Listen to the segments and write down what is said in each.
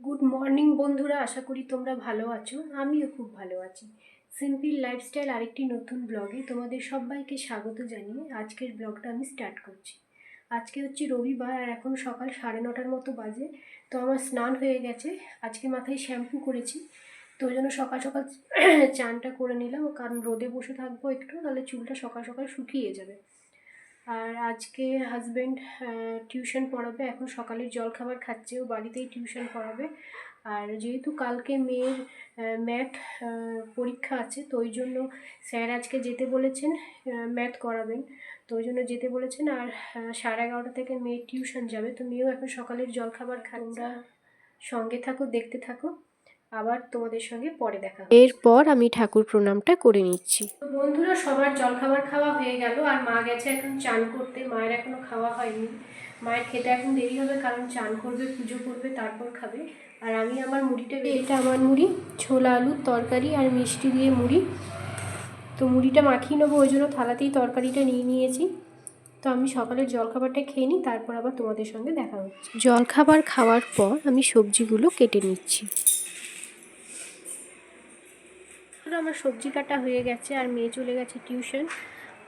Good morning বন্ধুরা, আশা করি তোমরা ভালো আছো। আমিও খুব ভালো আছি। সিম্পল লাইফস্টাইল আরেকটি নতুন ব্লগে তোমাদের সবাইকে স্বাগত জানিয়ে আজকের ব্লগটা আমি স্টার্ট করছি। আজকে হচ্ছে রবিবার আর এখন সকাল 9:30 মতো বাজে। তো আমার স্নান হয়ে গেছে, আজকে মাথায় শ্যাম্পু করেছি। তো ওই জন্য সকাল সকাল চানটা করে নিলাম, কারণ রোদে বসে থাকবো একটু, তাহলে চুলটা সকাল সকাল শুকিয়ে যাবে। আর আজকে হাজব্যান্ড টিউশন পড়াবে, এখন সকালের জলখাবার খাচ্ছে, ও বাড়িতেই টিউশন পড়াবে। আর যেহেতু কালকে মেয়ের ম্যাথ পরীক্ষা আছে, তো ওই জন্য স্যার আজকে যেতে বলেছেন, ম্যাথ করাবেন, তো ওই জন্য যেতে বলেছেন। আর 11:30 থেকে মেয়ের টিউশন যাবে, তো মেয়েও এখন সকালের জলখাবার খাচ্ছে। সঙ্গে থাকো, দেখতে থাকো, আবার তোমাদের সঙ্গে পরে দেখা। এরপর আমি ঠাকুর প্রণামটা করে নিচ্ছি। বন্ধুরা, সবার জলখাবার খাওয়া হয়ে গেল, আর মা গেছে এখন চান করতে। মায়ের এখনো খাওয়া হয়নি, মায়ের খেতে এখন দেরি হবে, কারণ চান করবে, পুজো করবে, তারপর খাবে। আর আমি আমার মুড়িটা, এটা আমার মুড়ি, ছোলা আলুর তরকারি আর মিষ্টি দিয়ে মুড়ি। তো মুড়িটা মাখিয়ে নেবো, ওই জন্য থালাতেই তরকারিটা নিয়ে নিয়েছি। তো আমি সকালের জলখাবারটা খেয়ে নিই, তারপর আবার তোমাদের সঙ্গে দেখা হচ্ছে। জলখাবার খাওয়ার পর আমি সবজিগুলো কেটে নিচ্ছি। আমার সবজি কাটা হয়ে গেছে, আর মেয়ে চলে গেছে টিউশন।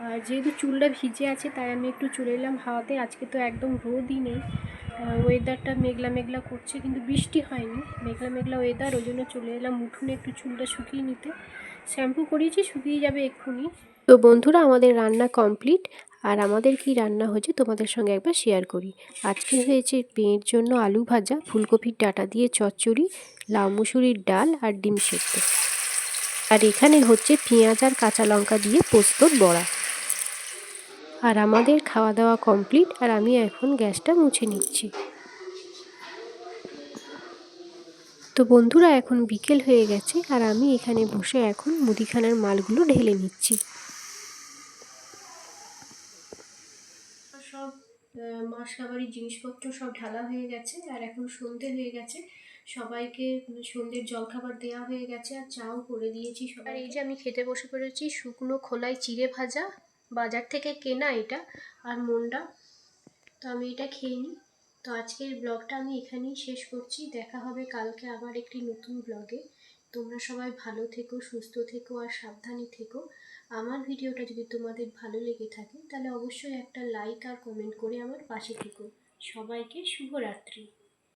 আর যেহেতু চুলটা ভিজে আছে, তাই আমি একটু চলে এলাম হাওয়াতে। আজকে তো একদম রোদই নেই, ওয়েদারটা মেঘলা মেঘলা করছে, কিন্তু বৃষ্টি হয়নি, মেঘলা মেঘলা ওয়েদার, ওই জন্য চলে এলাম উঠোনে একটু চুলটা শুকিয়ে নিতে। শ্যাম্পু করিয়েছি, শুকিয়ে যাবে এক্ষুনি। তো বন্ধুরা, আমাদের রান্না কমপ্লিট। আর আমাদের কি রান্না হয়েছে তোমাদের সঙ্গে একবার শেয়ার করি। আজকে হয়েছে মেয়ের জন্য আলু ভাজা, ফুলকপির ডাঁটা দিয়ে চচ্চড়ি, লাউ মুসুরির ডাল আর ডিম সেদ্ধ। আর এখানে হচ্ছে পেঁয়াজ আর কাঁচা লঙ্কা দিয়ে পোস্তর বড়া। আর আমাদের খাওয়া দাওয়া কমপ্লিট, আর আমি এখন গ্যাসটা মুছে নিচ্ছি। তো বন্ধুরা, এখন বিকেল হয়ে গেছে, আর আমি এখানে বসে এখন মুদিখানার মালগুলো ঢেলে নিচ্ছি। সব মাসকাবাড়ির জিনিসপত্র সব ঢালা হয়ে গেছে, আর এখন সন্ধে হয়ে গেছে। সবাইকে সন্ধ্যের জলখাবার দেওয়া হয়ে গেছে, আর চাও করে দিয়েছি সবাই। আর এই যে আমি খেতে বসে পড়েছি শুকনো খোলায় চিড়ে ভাজা, বাজার থেকে কেনা এটা, আর মন্ডা। তো আমি এটা খেয়ে নিই। তো আজকের ব্লগটা আমি এখানেই শেষ করছি। দেখা হবে কালকে আবার একটি নতুন ব্লগে। তোমরা সবাই ভালো থেকো, সুস্থ থেকো, আর সাবধানে থেকো। আমার ভিডিওটা যদি তোমাদের ভালো লেগে থাকে, তাহলে অবশ্যই একটা লাইক আর কমেন্ট করে আমার পাশে থেকো। সবাইকে শুভরাত্রি।